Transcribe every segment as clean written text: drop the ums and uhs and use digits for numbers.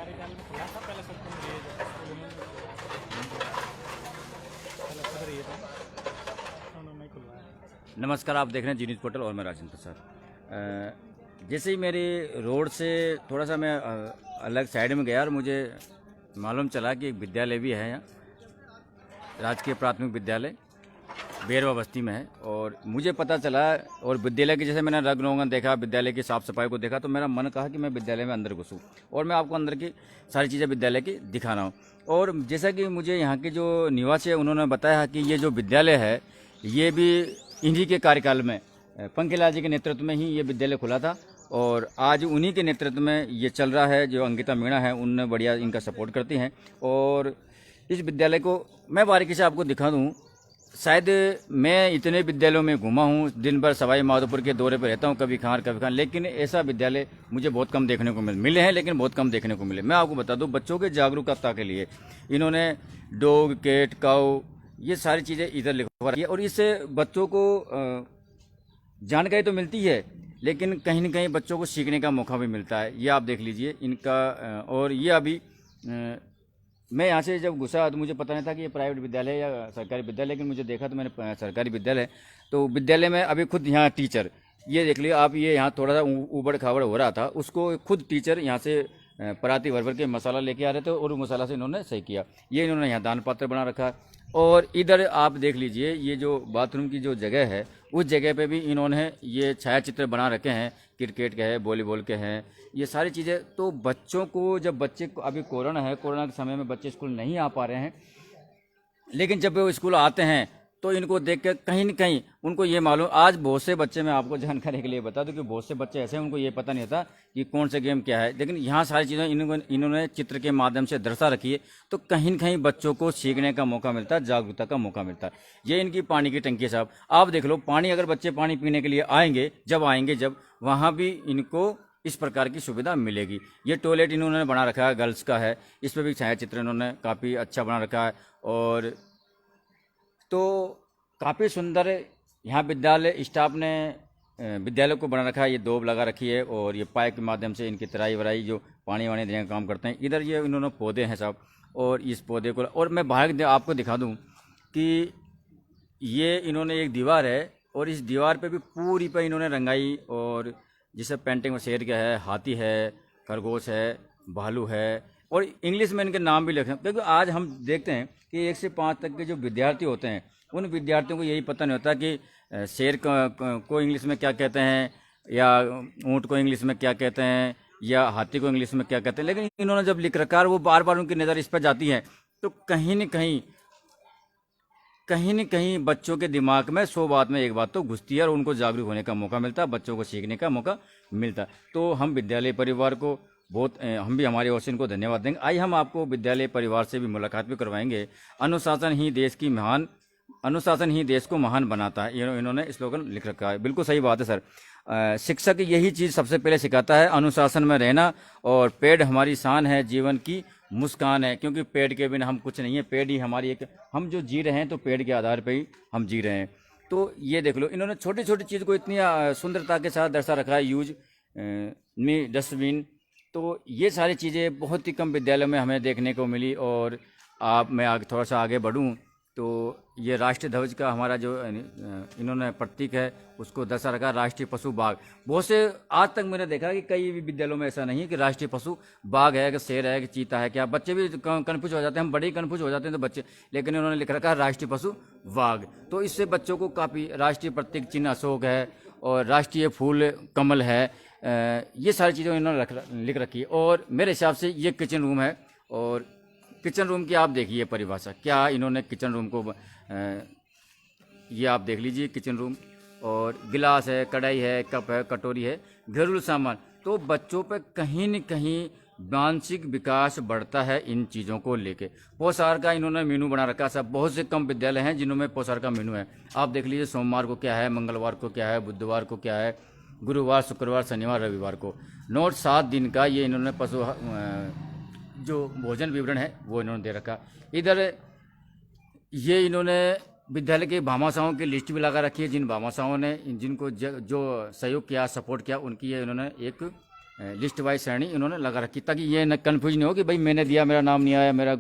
कार्यकाल में खुला था पहले सबको मिले स्कूल में पहले खबर ये था उन्होंने खुलवाया। नमस्कार, आप देख रहे हैं जी न्यूज़ पोर्टल और मैं राजेंद्र प्रसाद। जैसे ही मेरी रोड से थोड़ा सा मैं अलग साइड में गया और मुझे मालूम चला कि एक विद्यालय भी है यहाँ, राजकीय प्राथमिक विद्यालय बेरवा बस्ती में है। और मुझे पता चला और विद्यालय की जैसे मैंने रंग रोगन देखा, विद्यालय की साफ़ सफाई को देखा, तो मेरा मन कहा कि मैं विद्यालय में अंदर घुसूँ और मैं आपको अंदर की सारी चीज़ें विद्यालय की दिखा रहा हूँ। और जैसा कि मुझे यहाँ के जो निवासी है उन्होंने बताया कि ये जो विद्यालय है ये भी इन्हीं के कार्यकाल में पंखीलाल जी के नेतृत्व में ही ये विद्यालय खुला था और आज उन्हीं के नेतृत्व में ये चल रहा है। जो अंकिता मीणा है उनने बढ़िया इनका सपोर्ट करती हैं और इस विद्यालय को मैं बारीकी से आपको दिखा दूँ। शायद मैं इतने विद्यालयों में घूमा हूँ, दिन भर सवाई माधोपुर के दौरे पर रहता हूँ, कभी खान, लेकिन ऐसा विद्यालय मुझे बहुत कम देखने को मिले हैं, लेकिन बहुत कम देखने को मिले। मैं आपको बता दूँ, बच्चों के जागरूकता के लिए इन्होंने डॉग, कैट, काऊ ये सारी चीज़ें इधर लिखवा रही है और इससे बच्चों को जानकारी तो मिलती है, लेकिन कहीं न कहीं बच्चों को सीखने का मौका भी मिलता है। ये आप देख लीजिए इनका। और ये अभी मैं यहाँ से जब घुसा तो मुझे पता नहीं था कि ये प्राइवेट विद्यालय है या सरकारी विद्यालय, लेकिन मुझे देखा तो मैंने सरकारी विद्यालय। तो विद्यालय में अभी खुद यहाँ टीचर, ये देख लीजिए आप, ये यहाँ थोड़ा सा उबड़ खाबड़ हो रहा था, उसको खुद टीचर यहाँ से पराती भर भर के मसाला लेके आ रहे थे और उस मसाला से इन्होंने सही किया। ये इन्होंने यहाँ दान पात्र बना रखा है। और इधर आप देख लीजिए ये जो बाथरूम की जो जगह है उस जगह पे भी इन्होंने ये छायाचित्र बना रखे हैं, क्रिकेट के हैं, वॉलीबॉल के हैं, ये सारी चीज़ें। तो बच्चों को जब बच्चे अभी कोरोना है, कोरोना के समय में बच्चे स्कूल नहीं आ पा रहे हैं, लेकिन जब वो स्कूल आते हैं तो इनको देख कर कहीं न कहीं उनको ये मालूम। आज बहुत से बच्चे, मैं आपको जानकारी के लिए बता दूं कि बहुत से बच्चे ऐसे हैं उनको ये पता नहीं होता कि कौन सा गेम क्या है, लेकिन यहाँ सारी चीज़ें इन्होंने चित्र के माध्यम से दर्शा रखी है। तो कहीं न कहीं बच्चों को सीखने का मौका मिलता है, जागरूकता का मौका मिलता है। ये इनकी पानी की टंकी साहब, आप देख लो, पानी अगर बच्चे पानी पीने के लिए आएंगे जब वहाँ भी इनको इस प्रकार की सुविधा मिलेगी। ये टॉयलेट इन्होंने बना रखा है, गर्ल्स का है, इस पर भी छायाचित्र इन्होंने काफ़ी अच्छा बना रखा है। और तो काफ़ी सुंदर यहाँ विद्यालय स्टाफ ने विद्यालय को बना रखा है। ये दोब लगा रखी है और ये पाइप के माध्यम से इनकी तराई वराई जो पानी वानी देने का काम करते हैं। इधर ये इन्होंने पौधे हैं साहब, और इस पौधे को, और मैं बाहर आपको दिखा दूँ कि ये इन्होंने एक दीवार है और इस दीवार पे भी पूरी पे इन्होंने रंगाई, और जिसे पेंटिंग में शेर का है, हाथी है, खरगोश है, भालू है, और इंग्लिश में इनके नाम भी लिखे हैं। क्योंकि आज हम देखते हैं कि 1 से 5 तक के जो विद्यार्थी होते हैं उन विद्यार्थियों को यही पता नहीं होता कि शेर को इंग्लिश में क्या कहते हैं, या ऊँट को इंग्लिश में क्या कहते हैं, या हाथी को इंग्लिश में क्या कहते हैं। लेकिन इन्होंने जब लिख रखा है वो बार बार उनकी नज़र इस पर जाती है, तो कहीं न कहीं बच्चों के दिमाग में 100 बात में एक बात तो घुसती है और उनको जागरूक होने का मौका मिलता है, बच्चों को सीखने का मौका मिलता है। तो हम विद्यालय परिवार को बहुत, हम भी हमारे ओर से इनको धन्यवाद देंगे। आइए हम आपको विद्यालय परिवार से भी मुलाकात भी करवाएंगे। अनुशासन ही देश को महान बनाता है, इन्होंने स्लोगन लिख रखा है। बिल्कुल सही बात है सर। शिक्षक यही चीज़ सबसे पहले सिखाता है, अनुशासन में रहना। और पेड़ हमारी शान है, जीवन की मुस्कान है, क्योंकि पेड़ के बिना हम कुछ नहीं है। पेड़ ही हमारी एक, हम जो जी रहे हैं तो पेड़ के आधार पर ही हम जी रहे हैं। तो ये देख लो, इन्होंने छोटी छोटी चीज़ को इतनी सुंदरता के साथ दर्शा रखा है। यूज मी डस्टबिन, तो ये सारी चीज़ें बहुत ही कम विद्यालयों में हमें देखने को मिली। और मैं थोड़ा सा आगे बढ़ूं तो ये राष्ट्रीय ध्वज का हमारा जो इन्होंने प्रतीक है उसको दर्शा रखा, राष्ट्रीय पशु बाघ। बहुत से, आज तक मैंने देखा कि कई भी विद्यालयों में ऐसा नहीं है कि राष्ट्रीय पशु बाघ है, कि शेर है, कि चीता है। क्या बच्चे भी कन्फ्यूज हो जाते हैं, हम बड़े ही कन्फ्यूज हो जाते हैं तो बच्चे, लेकिन उन्होंने लिख रखा है राष्ट्रीय पशु बाघ। तो इससे बच्चों को काफ़ी, राष्ट्रीय प्रतीक चिन्ह अशोक है और राष्ट्रीय फूल कमल है। ये सारी चीज़ें इन्होंने लिख रखी है। और मेरे हिसाब से ये किचन रूम है, और किचन रूम की आप देखिए परिभाषा क्या इन्होंने किचन रूम को, ये आप देख लीजिए किचन रूम। और गिलास है, कढ़ाई है, कप है, कटोरी है, घरेलू सामान। तो बच्चों पे कहीं न कहीं मानसिक विकास बढ़ता है इन चीज़ों को लेके। पोषाहार का इन्होंने मेनू बना रखा है सब। बहुत से कम विद्यालय हैं जिनमें पोषाहार का मेनू है। आप देख लीजिए, सोमवार को क्या है, मंगलवार को क्या है, बुधवार को क्या है, गुरुवार, शुक्रवार, शनिवार, रविवार को। नोट 7 दिन का ये इन्होंने पशु जो भोजन विवरण है वो इन्होंने दे रखा। इधर ये इन्होंने विद्यालय के भामाशाहों की लिस्ट भी लगा रखी है, जिन भामाशाहों ने जिनको जो सहयोग किया, सपोर्ट किया, उनकी ये इन्होंने एक लिस्ट वाइज श्रेणी इन्होंने लगा रखी, ताकि ये न कन्फ्यूज नहीं हो कि भाई मैंने दिया मेरा नाम नहीं आया, मेरा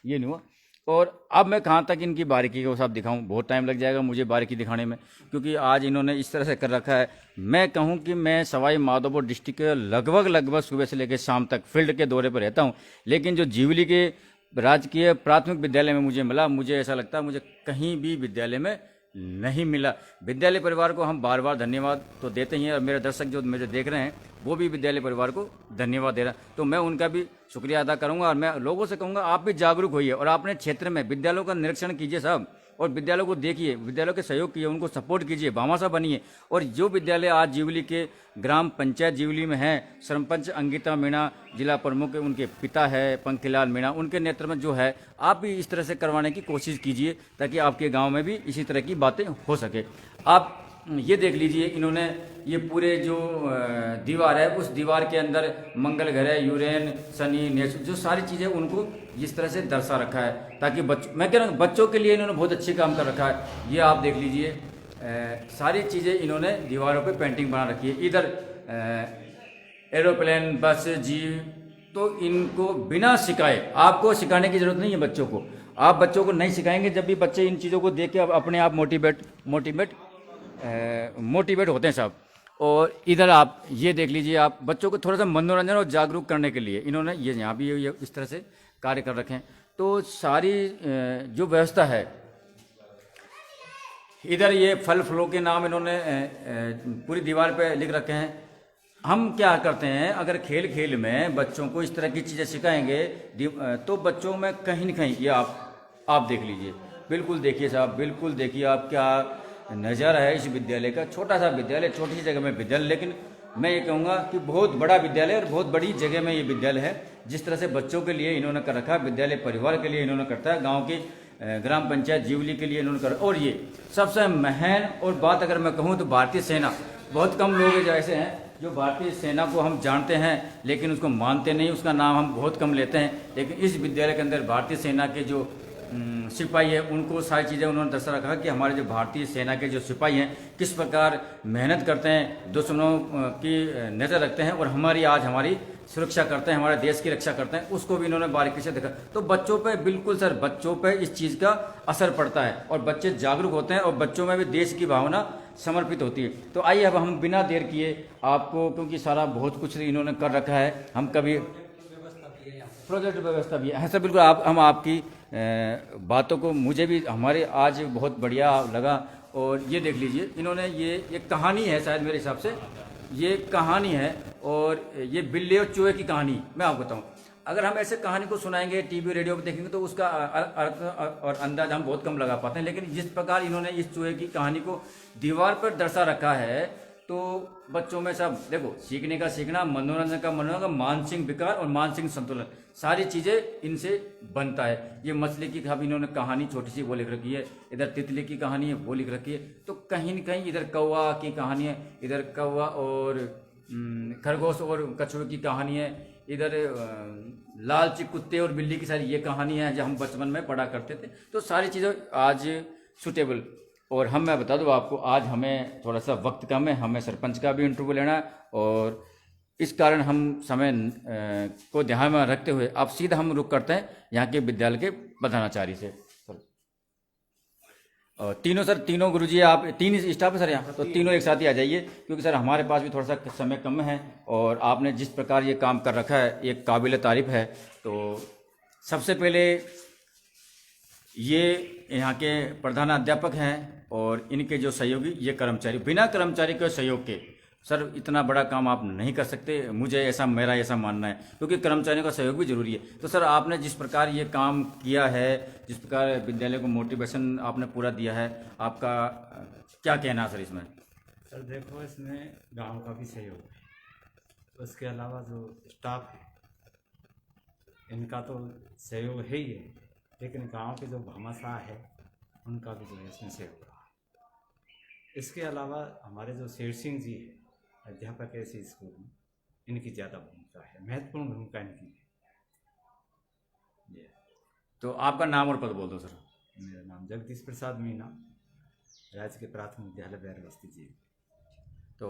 ये नहीं हुआ। और अब मैं कहाँ तक इनकी बारीकी को सब दिखाऊं, बहुत टाइम लग जाएगा मुझे बारीकी दिखाने में, क्योंकि आज इन्होंने इस तरह से कर रखा है। मैं कहूं कि मैं सवाई माधोपुर डिस्ट्रिक्ट के लगभग सुबह से लेकर शाम तक फील्ड के दौरे पर रहता हूं, लेकिन जो जीवली के राजकीय प्राथमिक विद्यालय में मुझे मिला, मुझे ऐसा लगता है मुझे कहीं भी विद्यालय में नहीं मिला। विद्यालय परिवार को हम बार बार धन्यवाद तो देते ही हैं, और मेरे दर्शक जो मुझे देख रहे हैं वो भी विद्यालय परिवार को धन्यवाद दे रहा है, तो मैं उनका भी शुक्रिया अदा करूंगा। और मैं लोगों से कहूंगा आप भी जागरूक होइए और अपने क्षेत्र में विद्यालयों का निरीक्षण कीजिए साहब, और विद्यालयों को देखिए, विद्यालयों के सहयोग कीजिए, उनको सपोर्ट कीजिए, भामाशाह बनिए। और जो विद्यालय आज जीवली के ग्राम पंचायत जीवली में है, सरपंच अंकिता मीणा जिला प्रमुख उनके पिता है पंखीलाल मीणा, उनके नेतृत्व में जो है आप भी इस तरह से करवाने की कोशिश कीजिए, ताकि आपके गांव में भी इसी तरह की बातें हो सके। आप ये देख लीजिए, इन्होंने ये पूरे जो दीवार है, उस दीवार के अंदर मंगल ग्रह, यूरेन, शनि, नेचुरल जो सारी चीज़ें उनको इस तरह से दर्शा रखा है, ताकि मैं कह रहा हूँ बच्चों के लिए इन्होंने बहुत अच्छी काम कर रखा है। ये आप देख लीजिए, सारी चीज़ें इन्होंने दीवारों पे पेंटिंग बना रखी है। इधर एरोप्लेन, बस, जीव, तो इनको बिना सिखाए, आपको सिखाने की जरूरत नहीं है बच्चों को, आप बच्चों को नहीं सिखाएंगे, जब भी बच्चे इन चीज़ों को देख के अपने आप मोटिवेट होते हैं साहब। और इधर आप ये देख लीजिए, आप बच्चों को थोड़ा सा मनोरंजन और जागरूक करने के लिए इन्होंने ये यहाँ भी ये इस तरह से कार्य कर रखे हैं। तो सारी जो व्यवस्था है, इधर ये फल फूलों के नाम इन्होंने पूरी दीवार पे लिख रखे हैं। हम क्या करते हैं, अगर खेल खेल में बच्चों को इस तरह की चीज़ें सिखाएंगे तो बच्चों में कहीं न कहीं, ये आप देख लीजिए, बिल्कुल देखिए साहब, बिल्कुल देखिए आप क्या नज़ारा है इस विद्यालय का। छोटा सा विद्यालय, छोटी सी जगह में विद्यालय, लेकिन मैं ये कहूँगा कि बहुत बड़ा विद्यालय और बहुत बड़ी जगह में ये विद्यालय है। जिस तरह से बच्चों के लिए इन्होंने कर रखा है, विद्यालय परिवार के लिए इन्होंने करता है, गाँव की ग्राम पंचायत जीवली के लिए इन्होंने कर। और ये सबसे महन और बात अगर मैं कहूँ तो भारतीय सेना, बहुत कम लोग ऐसे हैं जो भारतीय सेना को हम जानते हैं लेकिन उसको मानते नहीं, उसका नाम हम बहुत कम लेते हैं, लेकिन इस विद्यालय के अंदर भारतीय सेना के जो सिपाही है उनको सारी चीज़ें उन्होंने दर्शा रखा कि हमारे जो भारतीय सेना के जो सिपाही हैं किस प्रकार मेहनत करते हैं, दुश्मनों की नज़र रखते हैं और हमारी सुरक्षा करते हैं, हमारे देश की रक्षा करते हैं, उसको भी इन्होंने बारीकी से देखा। तो बच्चों पे बिल्कुल सर, बच्चों पे इस चीज़ का असर पड़ता है और बच्चे जागरूक होते हैं और बच्चों में भी देश की भावना समर्पित होती है। तो आइए अब हम बिना देर किए आपको, क्योंकि सारा बहुत कुछ इन्होंने कर रखा है, हम कभी प्रोजेक्ट व्यवस्था भी है सर, बिल्कुल हम आपकी बातों को, मुझे भी हमारे आज बहुत बढ़िया लगा। और ये देख लीजिए, इन्होंने ये एक कहानी है, शायद मेरे हिसाब से ये कहानी है, और ये बिल्ली और चूहे की कहानी मैं आपको बताऊं। अगर हम ऐसे कहानी को सुनाएंगे, टीवी रेडियो पर देखेंगे तो उसका अर्थ और अंदाज हम बहुत कम लगा पाते हैं, लेकिन जिस प्रकार इन्होंने इस चूहे की कहानी को दीवार पर दर्शा रखा है, तो बच्चों में सब देखो, सीखने का सीखना, मनोरंजन का मनोरंजन, मानसिक विकार और मानसिक संतुलन, सारी चीज़ें इनसे बनता है। ये मछली की इन्होंने कहानी छोटी सी वो लिख रखी है, इधर तितली की कहानी है वो लिख रखी है, तो कहीं न कहीं इधर कौवा की कहानी है, इधर कौवा और खरगोश और कछुए की कहानी है, इधर लालची कुत्ते और बिल्ली की सारी ये कहानी है जो हम बचपन में पढ़ा करते थे। तो सारी चीज़ें आज सुटेबल। और मैं बता दूं आपको, आज हमें थोड़ा सा वक्त कम है, हमें सरपंच का भी इंटरव्यू लेना है, और इस कारण हम समय को ध्यान में रखते हुए अब सीधा हम रुक करते हैं यहाँ के विद्यालय के प्रधानाचार्य से। और तीनों गुरुजी, आप 3 स्टाफ है सर यहाँ, तो तीनों एक साथ ही आ जाइए, क्योंकि सर हमारे पास भी थोड़ा सा समय कम है, और आपने जिस प्रकार ये काम कर रखा है एक काबिल तारीफ है। तो सबसे पहले ये यहाँ के प्रधान अध्यापक हैं और इनके जो सहयोगी, ये कर्मचारी, बिना कर्मचारी के सहयोग के सर इतना बड़ा काम आप नहीं कर सकते, मेरा ऐसा मानना है, क्योंकि कर्मचारियों का सहयोग भी जरूरी है। तो सर आपने जिस प्रकार ये काम किया है, जिस प्रकार विद्यालय को मोटिवेशन आपने पूरा दिया है, आपका क्या कहना है सर इसमें? सर देखो, इसमें गांव का भी सहयोग है, उसके अलावा जो स्टाफ है इनका तो सहयोग है ही है, लेकिन गांव के जो भामाशाह है उनका भी जो है इसमें सहयोग रहा है। इसके अलावा हमारे जो शेर सिंह जी है अध्यापक है इसी स्कूल में, इनकी ज़्यादा भूमिका है, महत्वपूर्ण भूमिका इनकी है। तो आपका नाम और पद बोल दो सर। मेरा नाम जगदीश प्रसाद मीणा, राजकीय प्राथमिक विद्यालय बैर बस्ती जी। तो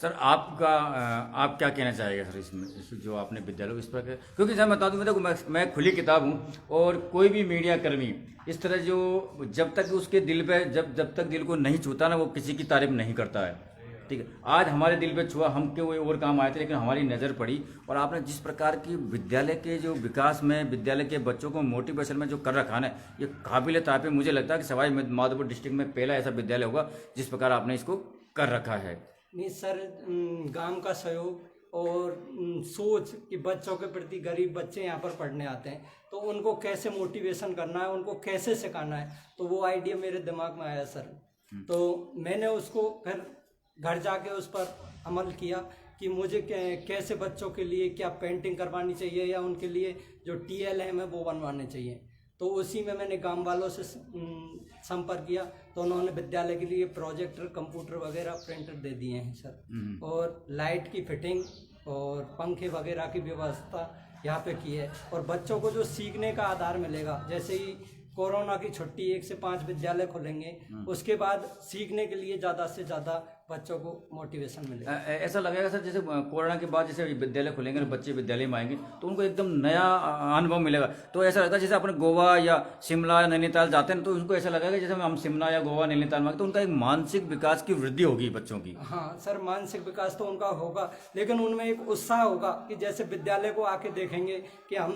सर आप क्या कहना चाहेंगे सर इसमें जो आपने विद्यालय इस पर, क्योंकि सर मैं बता दूँ, देखो मैं खुली किताब हूँ और कोई भी मीडिया कर्मी इस तरह जो जब तक उसके दिल पे जब तक दिल को नहीं छूता ना वो किसी की तारीफ नहीं करता है। ठीक है, आज हमारे दिल पे छुआ, हम क्यों और काम आए थे, लेकिन हमारी नज़र पड़ी और आपने जिस प्रकार की विद्यालय के जो विकास में, विद्यालय के बच्चों को मोटिवेशन में जो कर रखा है ना, ये काबिल तारीफ है। मुझे लगता है कि सवाई माधोपुर डिस्ट्रिक्ट में पहला ऐसा विद्यालय होगा जिस प्रकार आपने इसको कर रखा है। नहीं सर, गांव का सहयोग और सोच कि बच्चों के प्रति, गरीब बच्चे यहाँ पर पढ़ने आते हैं तो उनको कैसे मोटिवेशन करना है, उनको कैसे सिखाना है, तो वो आइडिया मेरे दिमाग में आया सर। तो मैंने उसको फिर घर जाके उस पर अमल किया कि मुझे कैसे बच्चों के लिए क्या पेंटिंग करवानी चाहिए या उनके लिए जो TLM है वो बनवाने चाहिए। तो उसी में मैंने गांव वालों से संपर्क किया तो उन्होंने विद्यालय के लिए प्रोजेक्टर, कंप्यूटर वगैरह, प्रिंटर दे दिए हैं सर, और लाइट की फिटिंग और पंखे वगैरह की व्यवस्था यहाँ पे की है। और बच्चों को जो सीखने का आधार मिलेगा, जैसे ही कोरोना की छुट्टी 1 से 5 विद्यालय खुलेंगे, उसके बाद सीखने के लिए ज़्यादा से ज़्यादा बच्चों को मोटिवेशन मिलेगा। ऐसा लगेगा सर जैसे कोरोना के बाद जैसे विद्यालय खुलेंगे और बच्चे विद्यालय में आएंगे तो उनको एकदम नया अनुभव मिलेगा। तो ऐसा लगता है जैसे अपने गोवा या शिमला या नैनीताल जाते हैं तो उनको ऐसा लगेगा जैसे हम शिमला या गोवा नैनीताल में, तो उनका एक मानसिक विकास की वृद्धि होगी बच्चों की। हाँ सर, मानसिक विकास तो उनका होगा, लेकिन उनमें एक उत्साह होगा कि जैसे विद्यालय को आके देखेंगे कि हम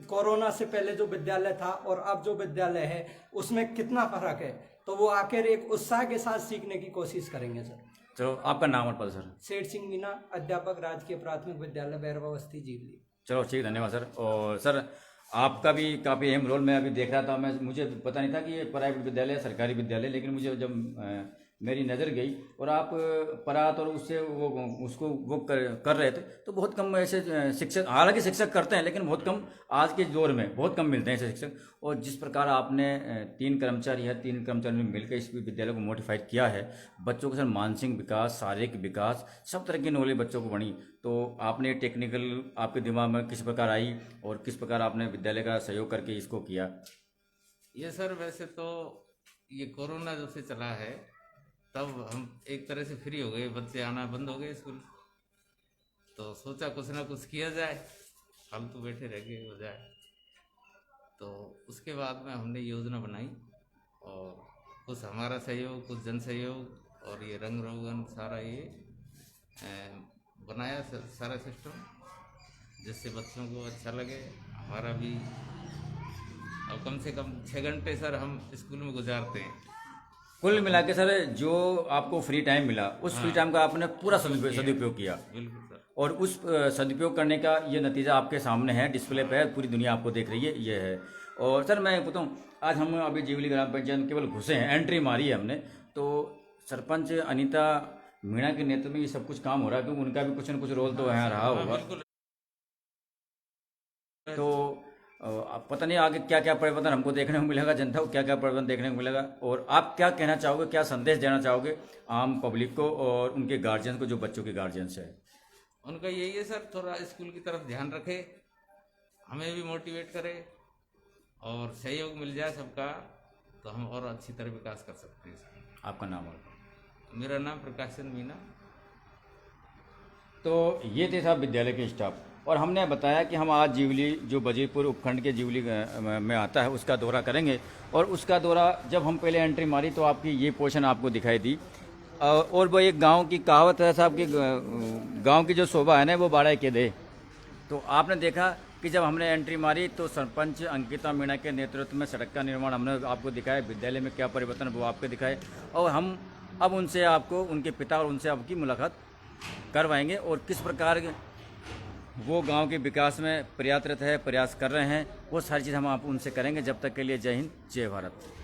कोरोना से पहले जो विद्यालय था और अब जो विद्यालय है उसमें कितना फर्क है, तो वो आकर एक उत्साह के साथ सीखने की कोशिश करेंगे सर। चलो, आपका नाम और पद सर? सेठ सिंह मीना, अध्यापक, राजकीय प्राथमिक विद्यालय बैरवा बस्ती, जीवली। चलो ठीक, धन्यवाद सर। और सर आपका भी काफ़ी अहम रोल मैं अभी देख रहा था, मुझे पता नहीं था कि ये प्राइवेट विद्यालय है, सरकारी विद्यालय, लेकिन मुझे जब मेरी नज़र गई और आप परात और उससे वो कर रहे थे तो बहुत कम ऐसे शिक्षक, हालांकि शिक्षक करते हैं लेकिन बहुत कम, आज के दौर में बहुत कम मिलते हैं ऐसे शिक्षक। और जिस प्रकार आपने 3 कर्मचारी ने मिलकर इस विद्यालय को मोटिफाइड किया है, बच्चों के सर मानसिक विकास, शारीरिक विकास, सब तरह की नॉलेज बच्चों को बनी, तो आपने टेक्निकल आपके दिमाग में किस प्रकार आई और किस प्रकार आपने विद्यालय का सहयोग करके इसको किया? ये सर वैसे तो ये कोरोना जब से चला है तब हम एक तरह से फ्री हो गए, बच्चे आना बंद हो गए स्कूल, तो सोचा कुछ ना कुछ किया जाए, फालतू बैठे रह गए हो जाए। तो उसके बाद में हमने योजना बनाई और कुछ हमारा सहयोग, कुछ जन सहयोग और ये रंग रोगन सारा ये बनाया सारा सिस्टम, जिससे बच्चों को अच्छा लगे, हमारा भी। अब कम से कम 6 घंटे सर हम स्कूल में गुजारते हैं। कुल मिला के सर जो आपको फ्री टाइम मिला उस फ्री टाइम का आपने पूरा सदुपयोग किया। बिल्कुल सर। और उस सदुपयोग करने का ये नतीजा आपके सामने है, डिस्प्ले पे है, पूरी दुनिया आपको देख रही है, ये है। और सर मैं बताऊँ, आज हम अभी जीवली ग्राम पंचायत केवल घुसे हैं, एंट्री मारी है हमने, तो सरपंच अनीता मीणा के नेतृत्व में ये सब कुछ काम हो रहा है, क्योंकि उनका भी कुछ न कुछ रोल तो यहाँ रहा होगा। तो अब पता नहीं आगे क्या क्या परिवर्तन हमको देखने को मिलेगा, जनता को क्या क्या परिवर्तन देखने को मिलेगा। और आप क्या कहना चाहोगे, क्या संदेश देना चाहोगे आम पब्लिक को और उनके गार्जियन को, जो बच्चों के गार्जियंस है? उनका यही है सर, थोड़ा स्कूल की तरफ ध्यान रखे, हमें भी मोटिवेट करे और सहयोग मिल जाए सबका, तो हम और अच्छी तरह विकास कर सकते हैं सर। आपका नाम? और मेरा नाम प्रकाश चंद मीना। तो ये थे साहब विद्यालय के स्टाफ, और हमने बताया कि हम आज जीवली, जो बजीरपुर उपखंड के जीवली में आता है, उसका दौरा करेंगे। और उसका दौरा जब हम पहले एंट्री मारी तो आपकी ये पोर्शन आपको दिखाई दी। और वो एक गांव की कहावत है साहब कि गांव की जो शोभा है ना वो बाड़ा के दे। तो आपने देखा कि जब हमने एंट्री मारी तो सरपंच अंकिता मीणा के नेतृत्व में सड़क का निर्माण हमने आपको दिखाया, विद्यालय में क्या परिवर्तन वो आपको दिखाए, और हम अब उनसे आपको, उनके पिता और उनसे आपकी मुलाकात करवाएंगे और किस प्रकार वो गांव के विकास में प्रयासरत है, प्रयास कर रहे हैं, वो सारी चीज़ हम आप उनसे करेंगे। जब तक के लिए जय हिंद, जय भारत।